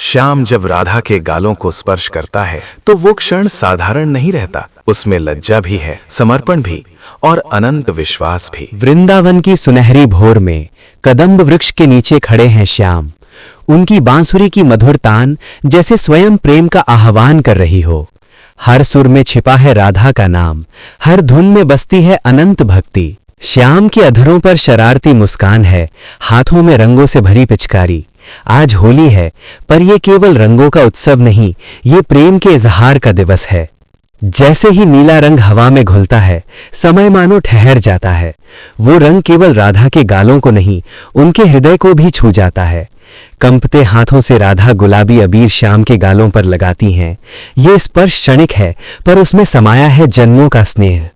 श्याम जब राधा के गालों को स्पर्श करता है तो वो क्षण साधारण नहीं रहता। उसमें लज्जा भी है, समर्पण भी और अनंत विश्वास भी। वृंदावन की सुनहरी भोर में कदम्ब वृक्ष के नीचे खड़े हैं श्याम। उनकी बांसुरी की मधुर तान जैसे स्वयं प्रेम का आह्वान कर रही हो। हर सुर में छिपा है राधा का नाम, हर धुन में बसती है अनंत भक्ति। श्याम के अधरों पर शरारती मुस्कान है, हाथों में रंगों से भरी पिचकारी। आज होली है, पर यह केवल रंगों का उत्सव नहीं, ये प्रेम के इजहार का दिवस है। जैसे ही नीला रंग हवा में घुलता है, समय मानो ठहर जाता है। वो रंग केवल राधा के गालों को नहीं, उनके हृदय को भी छू जाता है। कंपते हाथों से राधा गुलाबी अबीर श्याम के गालों पर लगाती हैं। ये स्पर्श क्षणिक है, पर उसमें समाया है जन्मों का स्नेह।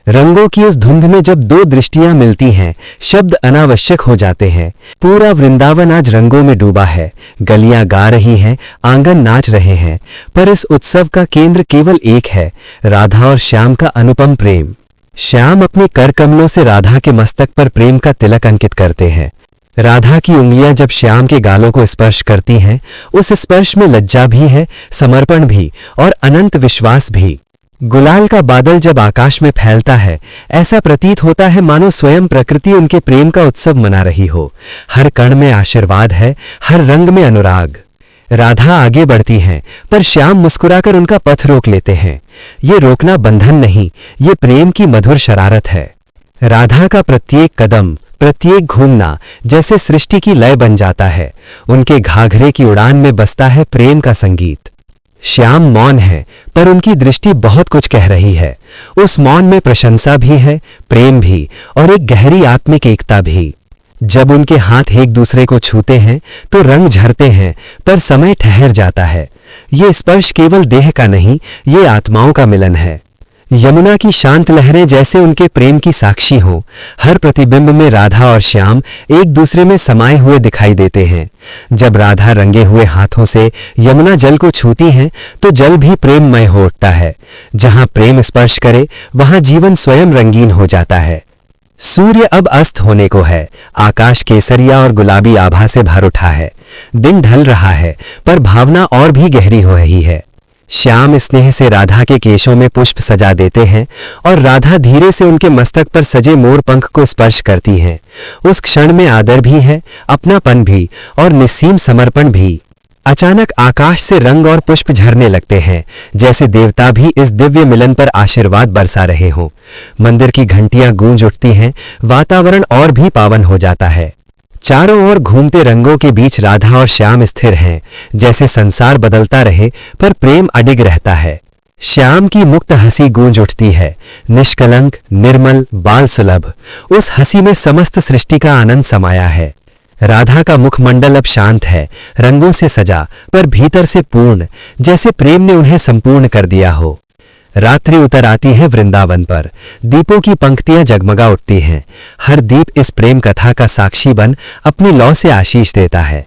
रंगों की उस धुंध में जब दो दृष्टियां मिलती हैं, शब्द अनावश्यक हो जाते हैं। पूरा वृंदावन आज रंगों में डूबा है। गलियां गा रही हैं, आंगन नाच रहे हैं, पर इस उत्सव का केंद्र केवल एक है, राधा और श्याम का अनुपम प्रेम। श्याम अपने कर कमलों से राधा के मस्तक पर प्रेम का तिलक अंकित करते हैं। राधा की उंगलियां जब श्याम के गालों को स्पर्श करती हैं, उस स्पर्श में लज्जा भी है, समर्पण भी और अनंत विश्वास भी। गुलाल का बादल जब आकाश में फैलता है, ऐसा प्रतीत होता है मानो स्वयं प्रकृति उनके प्रेम का उत्सव मना रही हो। हर कण में आशीर्वाद है, हर रंग में अनुराग। राधा आगे बढ़ती हैं, पर श्याम मुस्कुराकर उनका पथ रोक लेते हैं। ये रोकना बंधन नहीं, ये प्रेम की मधुर शरारत है। राधा का प्रत्येक कदम, प्रत्येक घूमना जैसे सृष्टि की लय बन जाता है। उनके घाघरे की उड़ान में बसता है प्रेम का संगीत। श्याम मौन है, पर उनकी दृष्टि बहुत कुछ कह रही है। उस मौन में प्रशंसा भी है, प्रेम भी और एक गहरी आत्मिक एकता भी। जब उनके हाथ एक दूसरे को छूते हैं तो रंग झरते हैं, पर समय ठहर जाता है। ये स्पर्श केवल देह का नहीं, ये आत्माओं का मिलन है। यमुना की शांत लहरें जैसे उनके प्रेम की साक्षी हों। हर प्रतिबिंब में राधा और श्याम एक दूसरे में समाये हुए दिखाई देते हैं। जब राधा रंगे हुए हाथों से यमुना जल को छूती हैं, तो जल भी प्रेममय हो उठता है। जहां प्रेम स्पर्श करे, वहां जीवन स्वयं रंगीन हो जाता है। सूर्य अब अस्त होने को है। आकाश केसरिया और गुलाबी आभा से भर उठा है। दिन ढल रहा है, पर भावना और भी गहरी हो रही है। श्याम स्नेह से राधा के केशों में पुष्प सजा देते हैं और राधा धीरे से उनके मस्तक पर सजे मोर पंख को स्पर्श करती हैं। उस क्षण में आदर भी है, अपनापन भी और निस्सीम समर्पण भी। अचानक आकाश से रंग और पुष्प झरने लगते हैं, जैसे देवता भी इस दिव्य मिलन पर आशीर्वाद बरसा रहे हों। मंदिर की घंटियां गूंज उठती हैं, वातावरण और भी पावन हो जाता है। चारों ओर घूमते रंगों के बीच राधा और श्याम स्थिर हैं, जैसे संसार बदलता रहे पर प्रेम अडिग रहता है। श्याम की मुक्त हंसी गूंज उठती है, निष्कलंक, निर्मल, बाल सुलभ। उस हंसी में समस्त सृष्टि का आनंद समाया है। राधा का मुखमंडल अब शांत है, रंगों से सजा पर भीतर से पूर्ण, जैसे प्रेम ने उन्हें संपूर्ण कर दिया हो। रात्रि उतर आती है वृंदावन पर। दीपों की पंक्तियां जगमगा उठती हैं। हर दीप इस प्रेम कथा का साक्षी बन अपनी लौ से आशीष देता है।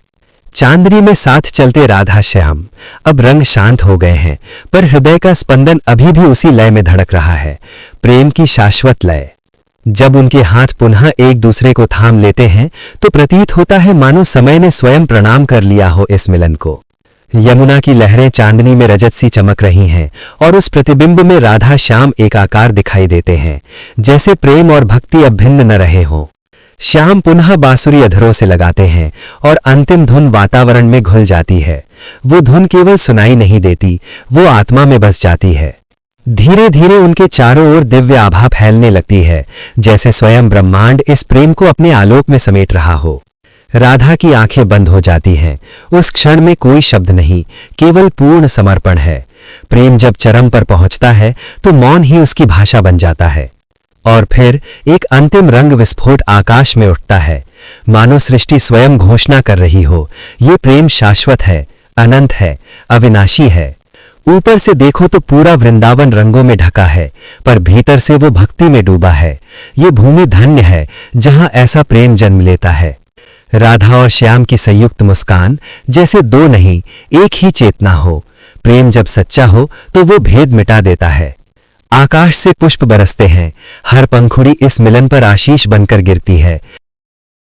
चांदनी में साथ चलते राधा श्याम। अब रंग शांत हो गए हैं, पर हृदय का स्पंदन अभी भी उसी लय में धड़क रहा है, प्रेम की शाश्वत लय। जब उनके हाथ पुनः एक दूसरे को थाम लेते हैं, तो प्रतीत होता है मानो समय ने स्वयं प्रणाम कर लिया हो इस मिलन को। यमुना की लहरें चांदनी में रजत सी चमक रही हैं और उस प्रतिबिंब में राधा श्याम एकाकार दिखाई देते हैं, जैसे प्रेम और भक्ति अब भिन्न न रहे हों। श्याम पुनः बांसुरी अधरों से लगाते हैं और अंतिम धुन वातावरण में घुल जाती है। वो धुन केवल सुनाई नहीं देती, वो आत्मा में बस जाती है। धीरे धीरे उनके चारों ओर दिव्य आभा फैलने लगती है, जैसे स्वयं ब्रह्मांड इस प्रेम को अपने आलोक में समेट रहा हो। राधा की आंखें बंद हो जाती हैं। उस क्षण में कोई शब्द नहीं, केवल पूर्ण समर्पण है। प्रेम जब चरम पर पहुंचता है, तो मौन ही उसकी भाषा बन जाता है। और फिर एक अंतिम रंग विस्फोट आकाश में उठता है, मानो सृष्टि स्वयं घोषणा कर रही हो, ये प्रेम शाश्वत है, अनंत है, अविनाशी है। ऊपर से देखो तो पूरा वृंदावन रंगों में ढका है, पर भीतर से वो भक्ति में डूबा है। ये भूमि धन्य है जहां ऐसा प्रेम जन्म लेता है। राधा और श्याम की संयुक्त मुस्कान जैसे दो नहीं, एक ही चेतना हो। प्रेम जब सच्चा हो तो वो भेद मिटा देता है। आकाश से पुष्प बरसते हैं, हर पंखुड़ी इस मिलन पर आशीष बनकर गिरती है।